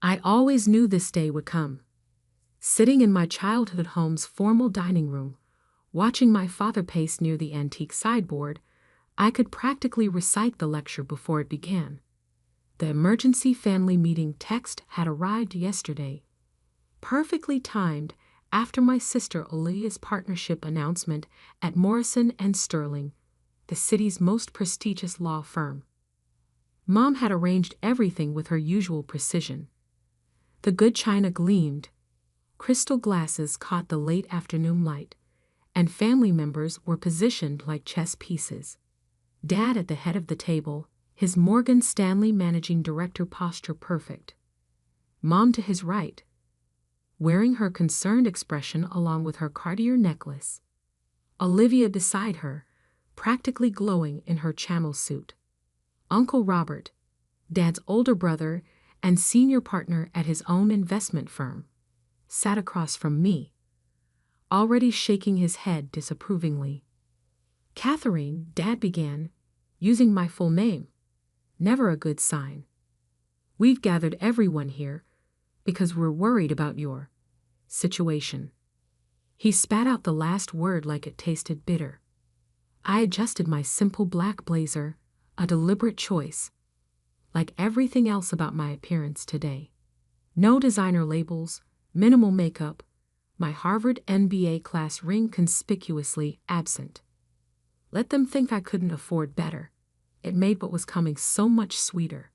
I always knew this day would come. Sitting in my childhood home's formal dining room, watching my father pace near the antique sideboard, I could practically recite the lecture before it began. The emergency family meeting text had arrived yesterday, perfectly timed after my sister Olivia's partnership announcement at Morrison & Sterling, the city's most prestigious law firm. Mom had arranged everything with her usual precision. The good china gleamed, crystal glasses caught the late afternoon light, and family members were positioned like chess pieces. Dad at the head of the table, his Morgan Stanley managing director posture perfect. Mom to his right, wearing her concerned expression along with her Cartier necklace. Olivia beside her, practically glowing in her camel suit. Uncle Robert, Dad's older brother and senior partner at his own investment firm, sat across from me, already shaking his head disapprovingly. Catherine, Dad began, using my full name. Never a good sign. We've gathered everyone here because we're worried about your situation. He spat out the last word like it tasted bitter. I adjusted my simple black blazer, a deliberate choice, like everything else about my appearance today. No designer labels, minimal makeup, my Harvard MBA class ring conspicuously absent. Let them think I couldn't afford better. It made what was coming so much sweeter.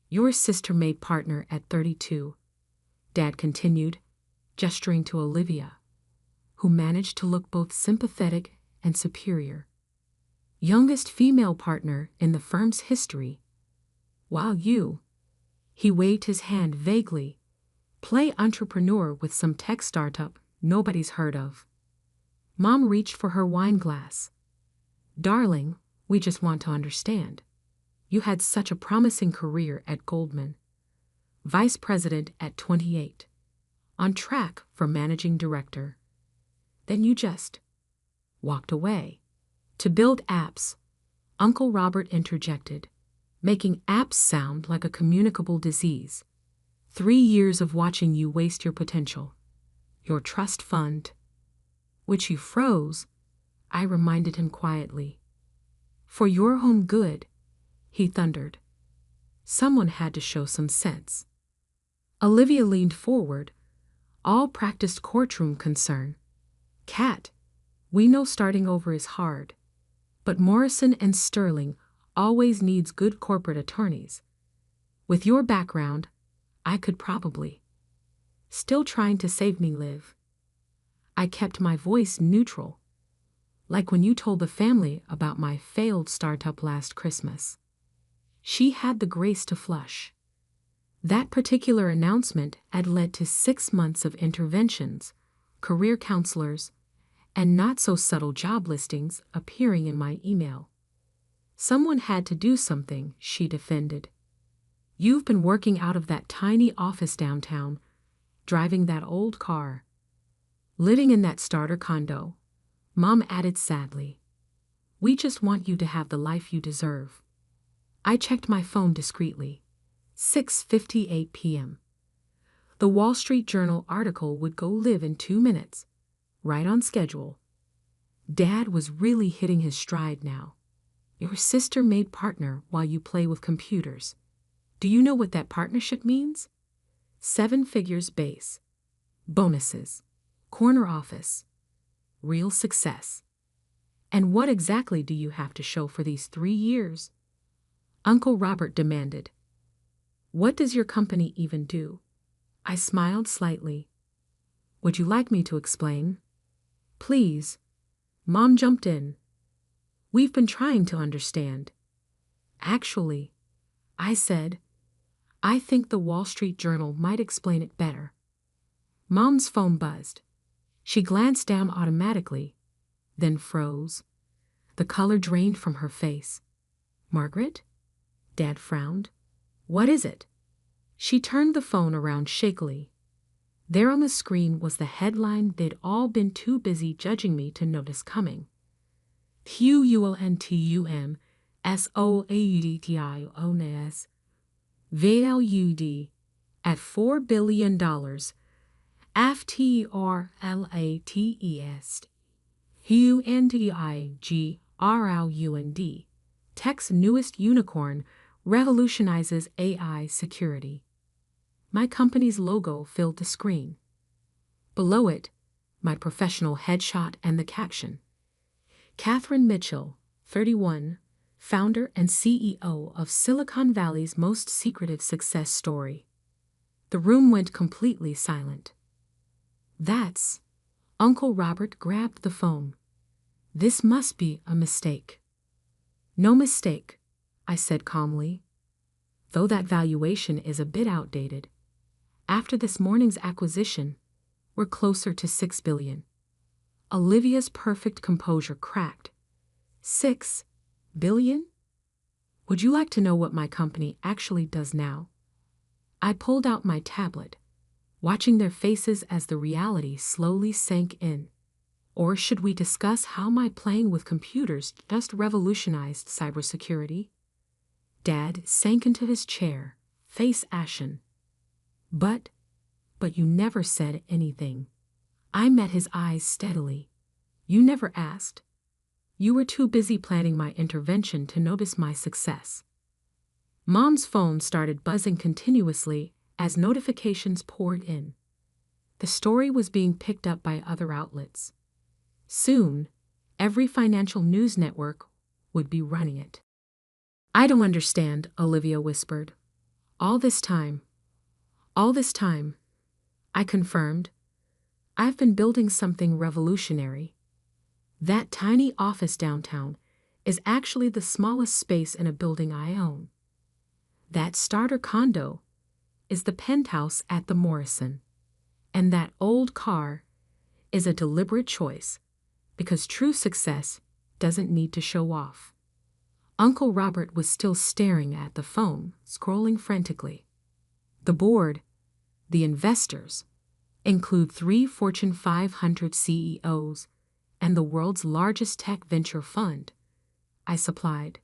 Your sister made partner at 32, Dad continued, gesturing to Olivia, who managed to look both sympathetic and superior. Youngest female partner in the firm's history. While you, he waved his hand vaguely, play entrepreneur with some tech startup nobody's heard of. Mom reached for her wine glass. Darling, we just want to understand. You had such a promising career at Goldman. Vice president at 28. On track for managing director. Then you just walked away. To build apps, Uncle Robert interjected, making apps sound like a communicable disease. 3 years of watching you waste your potential. Your trust fund, which you froze, I reminded him quietly. For your own good, he thundered. Someone had to show some sense. Olivia leaned forward, all practiced courtroom concern. Kat, we know starting over is hard, but Morrison & Sterling always needs good corporate attorneys. With your background, I could probably. Still trying to save me, Liv. I kept my voice neutral, like when you told the family about my failed startup last Christmas. She had the grace to flush. That particular announcement had led to 6 months of interventions, career counselors, and not-so-subtle job listings appearing in my email. Someone had to do something, she defended. You've been working out of that tiny office downtown, driving that old car, living in that starter condo, Mom added sadly. We just want you to have the life you deserve. I checked my phone discreetly. 6:58 p.m. The Wall Street Journal article would go live in 2 minutes, right on schedule. Dad was really hitting his stride now. Your sister made partner while you play with computers. Do you know what that partnership means? 7 figures base, bonuses, corner office, real success. And what exactly do you have to show for these 3 years? Uncle Robert demanded. What does your company even do? I smiled slightly. Would you like me to explain? Please. Mom jumped in. We've been trying to understand. Actually, I said, I think the Wall Street Journal might explain it better. Mom's phone buzzed. She glanced down automatically, then froze. The color drained from her face. Margaret? Dad frowned. What is it? She turned the phone around shakily. There on the screen was the headline they'd all been too busy judging me to notice coming. QULNTUMSOAUDTIONS VALUD at $4 billion. FTRLATES. UNDIGROUND. Tech's newest unicorn revolutionizes AI security. My company's logo filled the screen. Below it, my professional headshot and the caption. Catherine Mitchell, 31, founder and CEO of Silicon Valley's most secretive success story. The room went completely silent. That's... Uncle Robert grabbed the phone. This must be a mistake. No mistake, I said calmly. Though that valuation is a bit outdated. After this morning's acquisition, we're closer to $6 billion. Olivia's perfect composure cracked. $6 billion? Would you like to know what my company actually does now? I pulled out my tablet, watching their faces as the reality slowly sank in. Or should we discuss how my playing with computers just revolutionized cybersecurity? Dad sank into his chair, face ashen. But you never said anything. I met his eyes steadily. You never asked. You were too busy planning my intervention to notice my success. Mom's phone started buzzing continuously as notifications poured in. The story was being picked up by other outlets. Soon, every financial news network would be running it. I don't understand, Olivia whispered. All this time, I confirmed. I've been building something revolutionary. That tiny office downtown is actually the smallest space in a building I own. That starter condo is the penthouse at the Morrison. And that old car is a deliberate choice, because true success doesn't need to show off. Uncle Robert was still staring at the phone, scrolling frantically. The board, the investors, include 3 Fortune 500 CEOs and the world's largest tech venture fund, I supplied.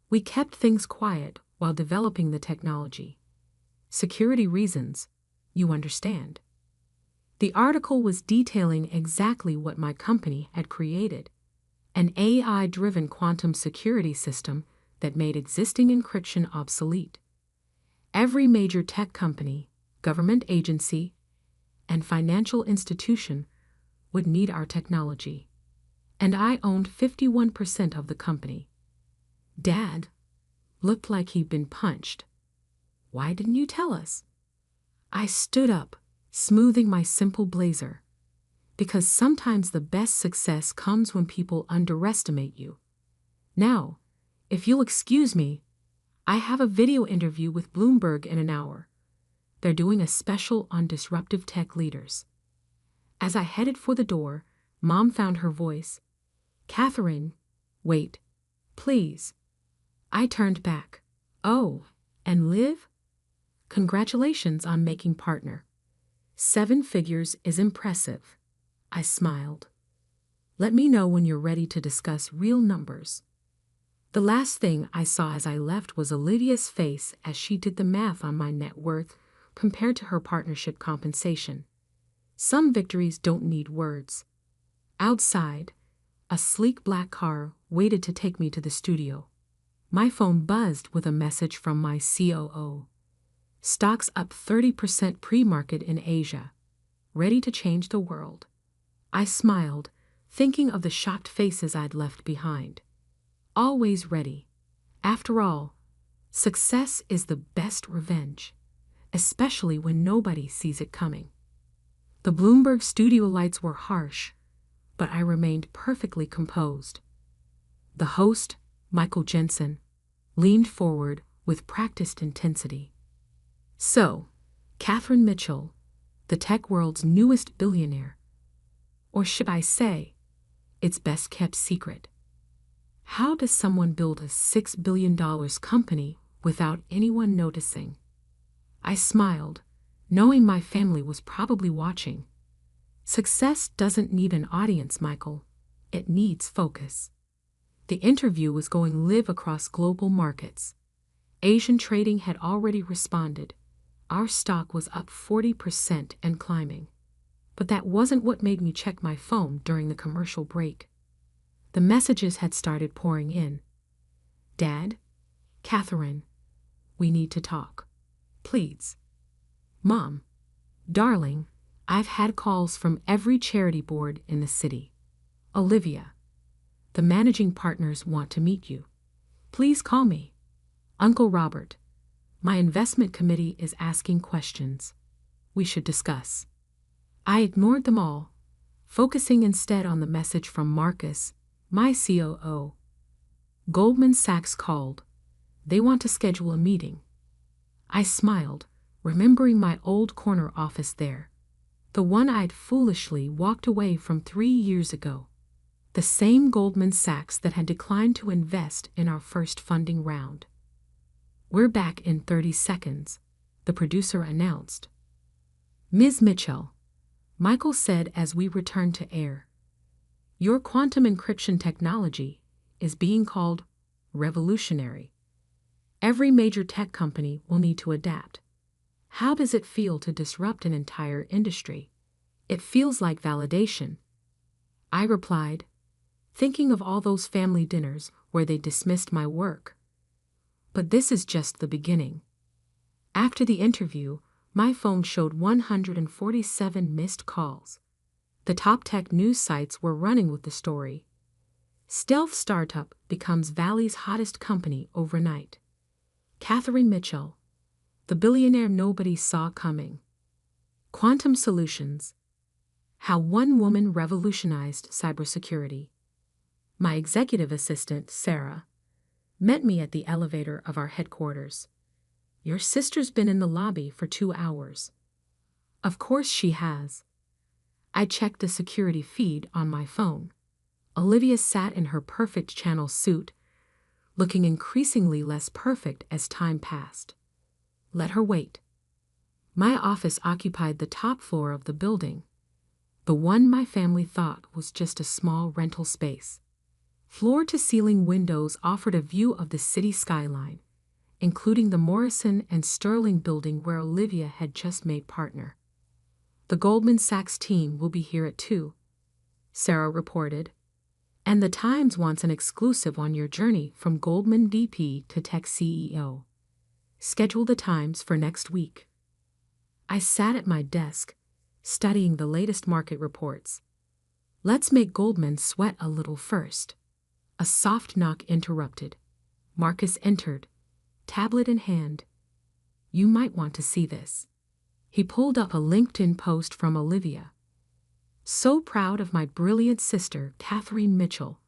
We kept things quiet while developing the technology. Security reasons, you understand. The article was detailing exactly what my company had created, an AI-driven quantum security system that made existing encryption obsolete. Every major tech company, government agency, and financial institution would need our technology. And I owned 51% of the company. Dad looked like he'd been punched. Why didn't you tell us? I stood up, smoothing my simple blazer. Because sometimes the best success comes when people underestimate you. Now, if you'll excuse me, I have a video interview with Bloomberg in an hour. They're doing a special on disruptive tech leaders. As I headed for the door, Mom found her voice. Catherine, wait, please. I turned back. Oh, and Liv? Congratulations on making partner. 7 figures is impressive. I smiled. Let me know when you're ready to discuss real numbers. The last thing I saw as I left was Olivia's face as she did the math on my net worth compared to her partnership compensation. Some victories don't need words. Outside, a sleek black car waited to take me to the studio. My phone buzzed with a message from my COO. Stocks up 30% pre-market in Asia. Ready to change the world. I smiled, thinking of the shocked faces I'd left behind. Always ready. After all, success is the best revenge, especially when nobody sees it coming. The Bloomberg studio lights were harsh, but I remained perfectly composed. The host, Michael Jensen, leaned forward with practiced intensity. So, Catherine Mitchell, the tech world's newest billionaire. Or should I say, its best kept secret. How does someone build a $6 billion company without anyone noticing? I smiled, knowing my family was probably watching. Success doesn't need an audience, Michael. It needs focus. The interview was going live across global markets. Asian trading had already responded. Our stock was up 40% and climbing. But that wasn't what made me check my phone during the commercial break. The messages had started pouring in. Dad, Catherine, we need to talk. Please. Mom, darling, I've had calls from every charity board in the city. Olivia, the managing partners want to meet you. Please call me. Uncle Robert, my investment committee is asking questions. We should discuss. I ignored them all, focusing instead on the message from Marcus, my COO. Goldman Sachs called. They want to schedule a meeting. I smiled, remembering my old corner office there, the one I'd foolishly walked away from 3 years ago. The same Goldman Sachs that had declined to invest in our first funding round. We're back in 30 seconds, the producer announced. Ms. Mitchell, Michael said as we returned to air. Your quantum encryption technology is being called revolutionary. Every major tech company will need to adapt. How does it feel to disrupt an entire industry? It feels like validation. I replied, thinking of all those family dinners where they dismissed my work. But this is just the beginning. After the interview, my phone showed 147 missed calls. The top tech news sites were running with the story. Stealth startup becomes Valley's hottest company overnight. Catherine Mitchell, the billionaire nobody saw coming. Quantum Solutions, how one woman revolutionized cybersecurity. My executive assistant, Sarah, met me at the elevator of our headquarters. Your sister's been in the lobby for 2 hours. Of course she has. I checked the security feed on my phone. Olivia sat in her perfect channel suit, looking increasingly less perfect as time passed. Let her wait. My office occupied the top floor of the building, the one my family thought was just a small rental space. Floor-to-ceiling windows offered a view of the city skyline, including the Morrison and Sterling building where Olivia had just made partner. The Goldman Sachs team will be here at 2, Sarah reported. And the Times wants an exclusive on your journey from Goldman VP to tech CEO. Schedule the Times for next week. I sat at my desk, studying the latest market reports. Let's make Goldman sweat a little first. A soft knock interrupted. Marcus entered, tablet in hand. You might want to see this. He pulled up a LinkedIn post from Olivia. So proud of my brilliant sister, Catherine Mitchell,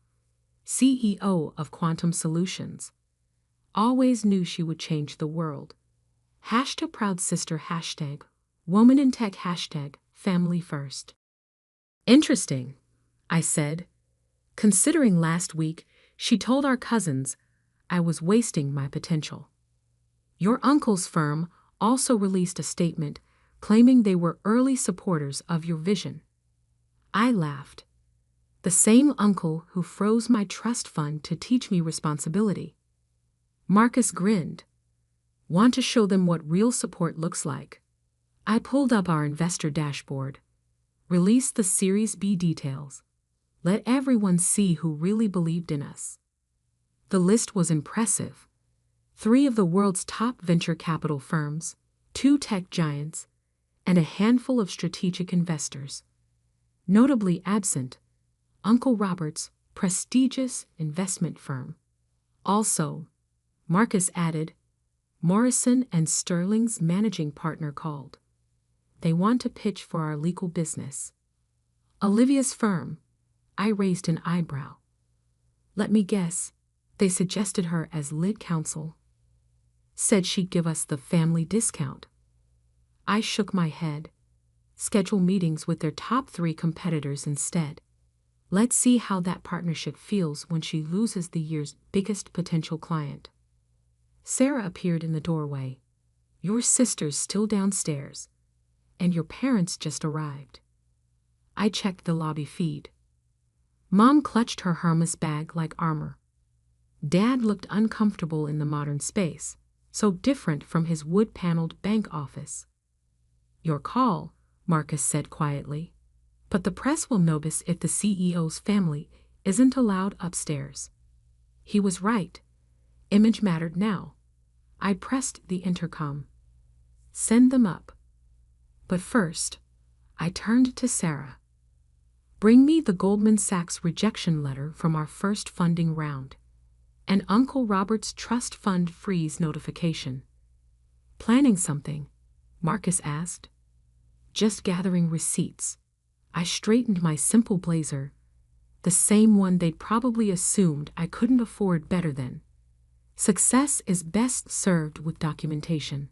CEO of Quantum Solutions. Always knew she would change the world. Hashtag proud sister, hashtag woman in tech, hashtag family first. Interesting, I said. Considering last week, she told our cousins I was wasting my potential. Your uncle's firm also released a statement claiming they were early supporters of your vision. I laughed. The same uncle who froze my trust fund to teach me responsibility. Marcus grinned. Want to show them what real support looks like? I pulled up our investor dashboard. Released the Series B details. Let everyone see who really believed in us. The list was impressive. 3 of the world's top venture capital firms, 2 tech giants, and a handful of strategic investors. Notably absent, Uncle Robert's prestigious investment firm. Also, Marcus added, Morrison and Sterling's managing partner called. They want to pitch for our legal business. Olivia's firm. I raised an eyebrow. Let me guess, they suggested her as lead counsel. Said she'd give us the family discount. I shook my head. Schedule meetings with their top 3 competitors instead. Let's see how that partnership feels when she loses the year's biggest potential client. Sarah appeared in the doorway. Your sister's still downstairs, and your parents just arrived. I checked the lobby feed. Mom clutched her Hermes bag like armor. Dad looked uncomfortable in the modern space, so different from his wood-paneled bank office. "Your call," Marcus said quietly. "But the press will notice if the CEO's family isn't allowed upstairs." He was right. Image mattered now. I pressed the intercom. "Send them up." But first, I turned to Sarah. "Bring me the Goldman Sachs rejection letter from our first funding round, and Uncle Robert's trust fund freeze notification." "Planning something?" Marcus asked. "Just gathering receipts." I straightened my simple blazer, the same one they'd probably assumed I couldn't afford better than. Success is best served with documentation.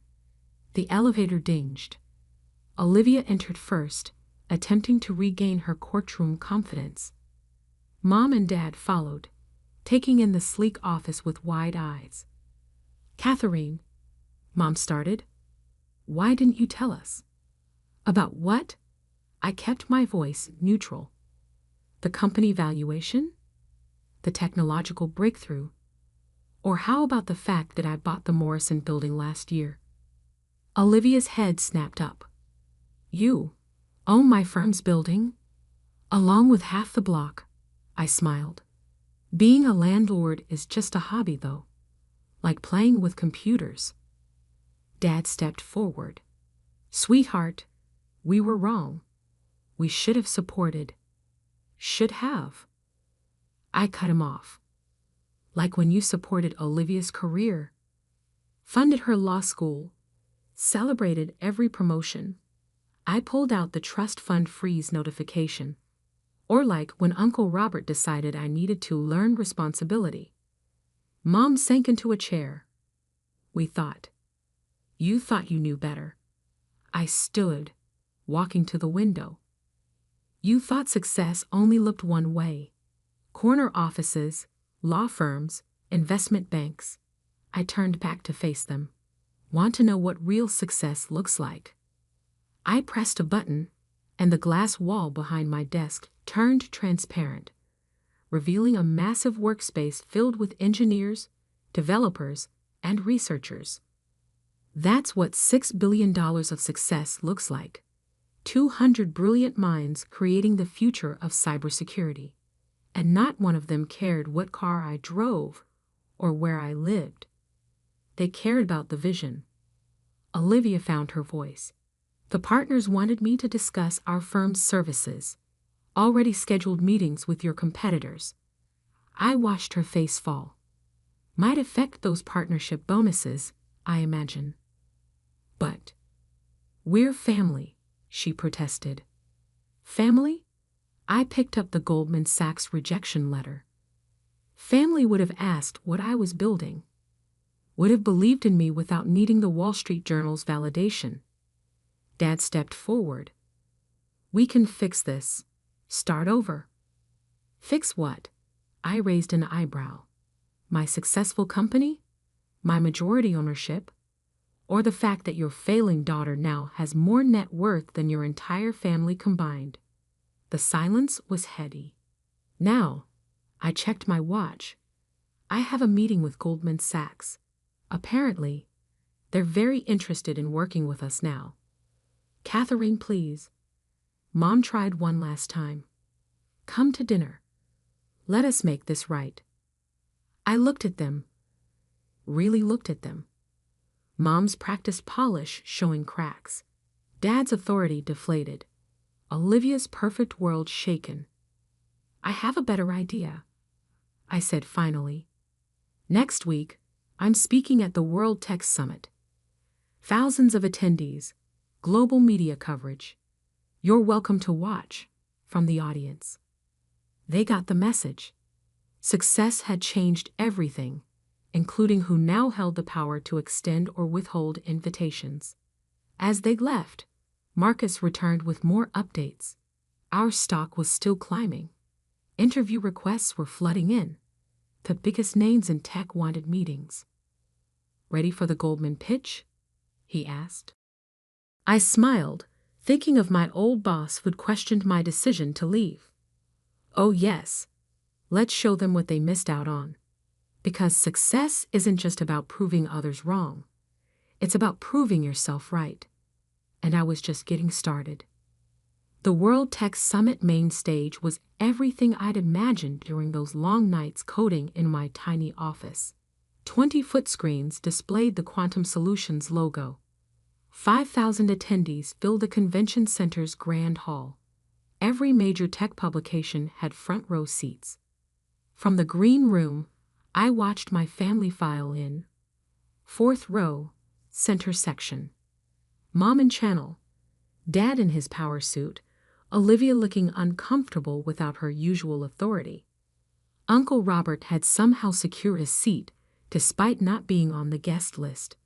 The elevator dinged. Olivia entered first, attempting to regain her courtroom confidence. Mom and Dad followed, taking in the sleek office with wide eyes. "Catherine," Mom started, "why didn't you tell us?" "About what?" I kept my voice neutral. "The company valuation? The technological breakthrough? Or how about the fact that I bought the Morrison building last year?" Olivia's head snapped up. "You own my firm's building? Along with half the block?" I smiled. "Being a landlord is just a hobby, though. Like playing with computers." Dad stepped forward. "Sweetheart, we were wrong. We should have supported." "Should have?" I cut him off. "Like when you supported Olivia's career, funded her law school, celebrated every promotion. I pulled out the trust fund freeze notification. Or like when Uncle Robert decided I needed to learn responsibility." Mom sank into a chair. "We thought. You thought you knew better." I stood, walking to the window. "You thought success only looked one way. Corner offices, law firms, investment banks." I turned back to face them. "Want to know what real success looks like?" I pressed a button, and the glass wall behind my desk turned transparent, revealing a massive workspace filled with engineers, developers, and researchers. That's what $6 billion of success looks like. 200 brilliant minds creating the future of cybersecurity. And not one of them cared what car I drove or where I lived. They cared about the vision. Olivia found her voice. "The partners wanted me to discuss our firm's services. Already scheduled meetings with your competitors." I watched her face fall. "Might affect those partnership bonuses, I imagine." "But we're family," she protested. "Family?" I picked up the Goldman Sachs rejection letter. Family would have asked what I was building. Would have believed in me without needing the Wall Street Journal's validation. Dad stepped forward. "We can fix this. Start over." "Fix what?" I raised an eyebrow. "My successful company? My majority ownership? Or the fact that your failing daughter now has more net worth than your entire family combined?" The silence was heady. "Now," I checked my watch, "I have a meeting with Goldman Sachs. Apparently, they're very interested in working with us now." "Catherine, please." Mom tried one last time. "Come to dinner. Let us make this right." I looked at them. Really looked at them. Mom's practiced polish showing cracks. Dad's authority deflated. Olivia's perfect world shaken. "I have a better idea," I said finally. "Next week, I'm speaking at the World Tech Summit. Thousands of attendees, global media coverage. You're welcome to watch," from the audience. They got the message. Success had changed everything, including who now held the power to extend or withhold invitations. As they left, Marcus returned with more updates. Our stock was still climbing. Interview requests were flooding in. The biggest names in tech wanted meetings. "Ready for the Goldman pitch?" he asked. I smiled, thinking of my old boss who'd questioned my decision to leave. "Oh yes. Let's show them what they missed out on." Because success isn't just about proving others wrong. It's about proving yourself right. And I was just getting started. The World Tech Summit main stage was everything I'd imagined during those long nights coding in my tiny office. 20-foot screens displayed the Quantum Solutions logo. 5,000 attendees filled the convention center's grand hall. Every major tech publication had front-row seats. From the green room, I watched my family file in. Fourth row, center section. Mom in channel, Dad in his power suit, Olivia looking uncomfortable without her usual authority. Uncle Robert had somehow secured a seat, despite not being on the guest list.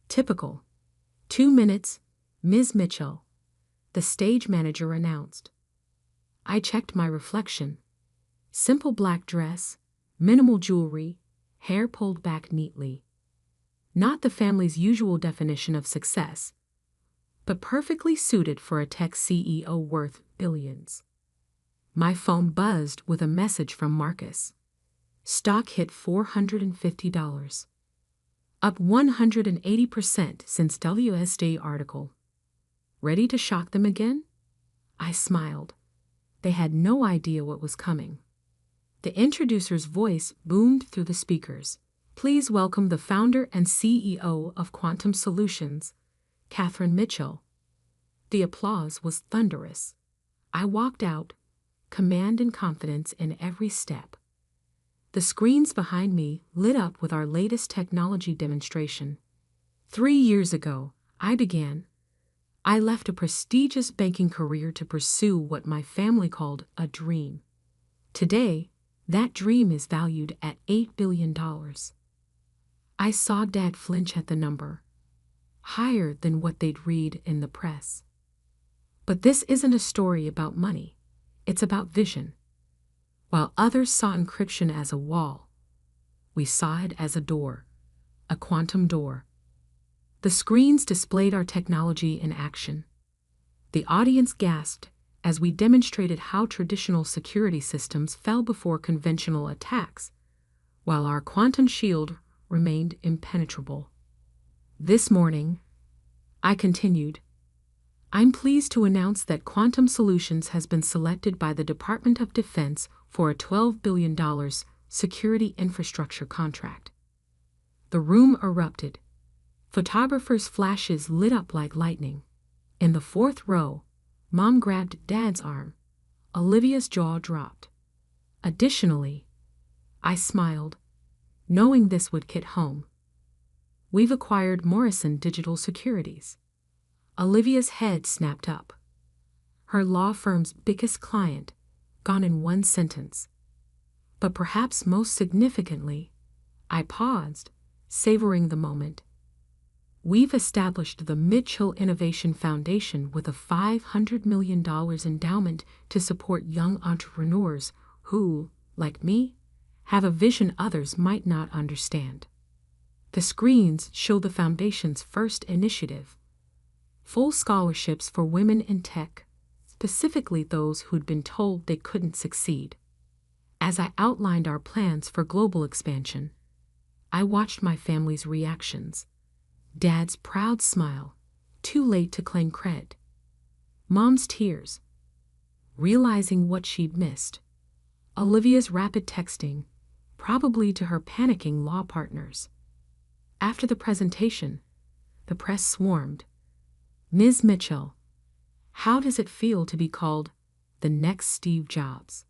Typical. 2 minutes, Ms. Mitchell, the stage manager announced. I checked my reflection. Simple black dress, minimal jewelry, hair pulled back neatly. Not the family's usual definition of success, but perfectly suited for a tech CEO worth billions. My phone buzzed with a message from Marcus. Stock hit $450. Up 180% since WSJ article. Ready to shock them again? I smiled. They had no idea what was coming. The introducer's voice boomed through the speakers. Please welcome the founder and CEO of Quantum Solutions, Catherine Mitchell. The applause was thunderous. I walked out, command and confidence in every step. The screens behind me lit up with our latest technology demonstration. 3 years ago, I left a prestigious banking career to pursue what my family called a dream. Today, that dream is valued at $8 billion. I saw Dad flinch at the number, higher than what they'd read in the press. But this isn't a story about money. It's about vision. While others saw encryption as a wall, we saw it as a door, a quantum door. The screens displayed our technology in action. The audience gasped as we demonstrated how traditional security systems fell before conventional attacks, while our quantum shield remained impenetrable. This morning, I continued, I'm pleased to announce that Quantum Solutions has been selected by the Department of Defense for a $12 billion security infrastructure contract. The room erupted. Photographers' flashes lit up like lightning. In the fourth row, Mom grabbed Dad's arm. Olivia's jaw dropped. Additionally, I smiled, knowing this would hit home. We've acquired Morrison Digital Securities. Olivia's head snapped up. Her law firm's biggest client, gone in one sentence. But perhaps most significantly, I paused, savoring the moment. We've established the Mitchell Innovation Foundation with a $500 million endowment to support young entrepreneurs who, like me, have a vision others might not understand. The screens show the foundation's first initiative. Full scholarships for women in tech, specifically those who'd been told they couldn't succeed. As I outlined our plans for global expansion, I watched my family's reactions. Dad's proud smile, too late to claim cred. Mom's tears, realizing what she'd missed. Olivia's rapid texting, probably to her panicking law partners. After the presentation, the press swarmed. Ms. Mitchell, how does it feel to be called the next Steve Jobs?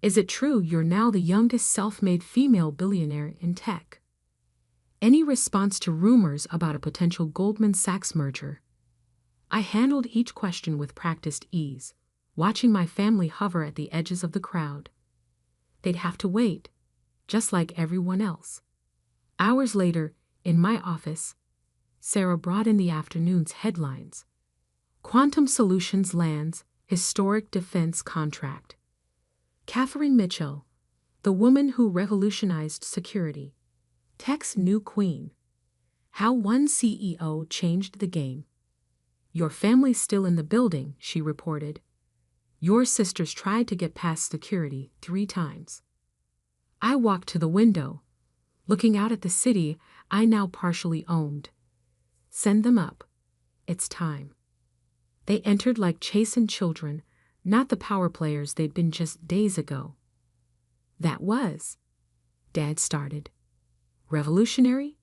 Is it true you're now the youngest self-made female billionaire in tech? Any response to rumors about a potential Goldman Sachs merger? I handled each question with practiced ease, watching my family hover at the edges of the crowd. They'd have to wait, just like everyone else. Hours later, in my office, Sarah brought in the afternoon's headlines. Quantum Solutions lands historic defense contract. Catherine Mitchell, the woman who revolutionized security. Tech's new queen. How one CEO changed the game. Your family's still in the building, she reported. Your sisters tried to get past security 3 times. I walked to the window, looking out at the city I now partially owned. Send them up. It's time. They entered like chastened children, not the power players they'd been just days ago. That was, Dad started. Revolutionary?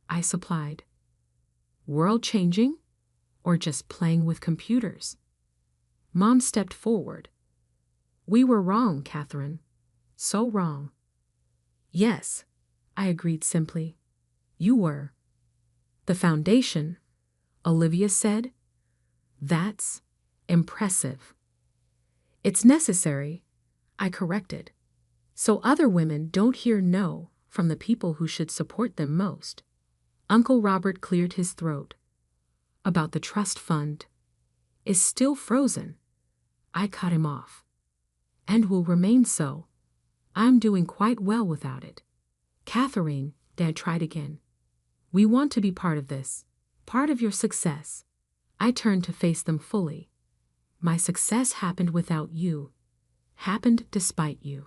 I supplied. World-changing? Or just playing with computers? Mom stepped forward. We were wrong, Catherine. So wrong. Yes, I agreed simply. You were. The foundation, Olivia said. That's impressive. It's necessary, I corrected, so other women don't hear no from the people who should support them most. Uncle Robert cleared his throat. About the trust fund. Is still frozen. I cut him off. And will remain so. I'm doing quite well without it. Catherine, Dad tried again. We want to be part of this, part of your success. I turned to face them fully. My success happened without you. Happened despite you.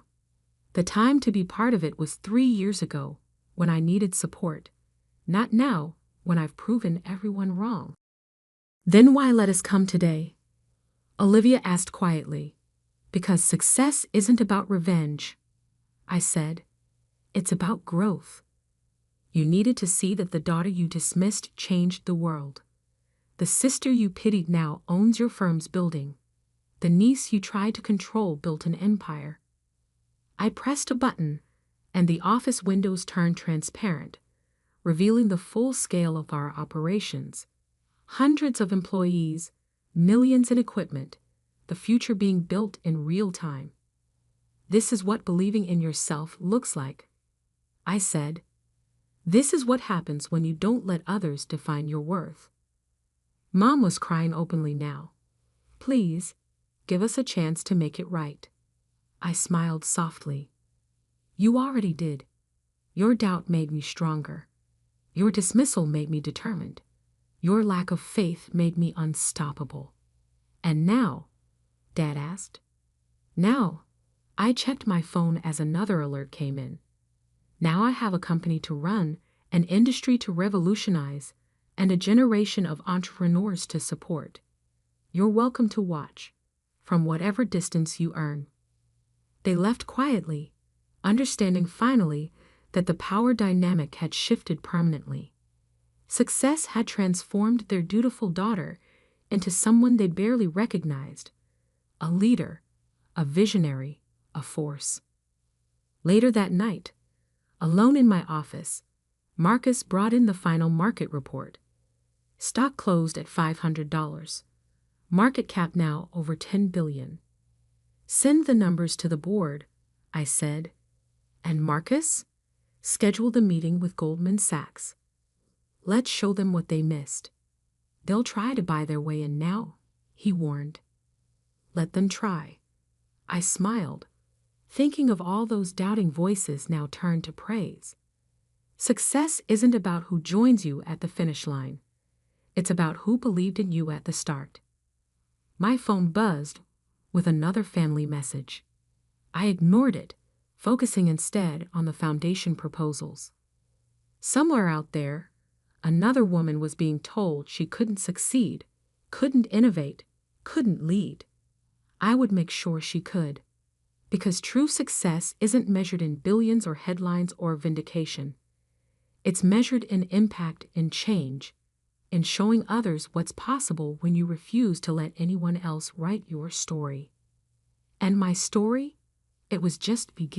The time to be part of it was 3 years ago, when I needed support. Not now, when I've proven everyone wrong. Then why let us come today? Olivia asked quietly. Because success isn't about revenge, I said. It's about growth. You needed to see that the daughter you dismissed changed the world. The sister you pitied now owns your firm's building. The niece you tried to control built an empire. I pressed a button, and the office windows turned transparent, revealing the full scale of our operations. Hundreds of employees, millions in equipment, the future being built in real time. This is what believing in yourself looks like, I said. This is what happens when you don't let others define your worth. Mom was crying openly now. Please, give us a chance to make it right. I smiled softly. You already did. Your doubt made me stronger. Your dismissal made me determined. Your lack of faith made me unstoppable. And now, Dad asked. Now, I checked my phone as another alert came in. Now I have a company to run, an industry to revolutionize, and a generation of entrepreneurs to support. You're welcome to watch, from whatever distance you earn. They left quietly, understanding finally that the power dynamic had shifted permanently. Success had transformed their dutiful daughter into someone they barely recognized, a leader, a visionary, a force. Later that night, alone in my office, Marcus brought in the final market report. Stock closed at $500. Market cap now over $10 billion. Send the numbers to the board, I said. And Marcus? Schedule the meeting with Goldman Sachs. Let's show them what they missed. They'll try to buy their way in now, he warned. Let them try. I smiled, thinking of all those doubting voices now turned to praise. Success isn't about who joins you at the finish line. It's about who believed in you at the start. My phone buzzed with another family message. I ignored it, focusing instead on the foundation proposals. Somewhere out there, another woman was being told she couldn't succeed, couldn't innovate, couldn't lead. I would make sure she could. Because true success isn't measured in billions or headlines or vindication. It's measured in impact and change, in showing others what's possible when you refuse to let anyone else write your story. And my story? It was just beginning.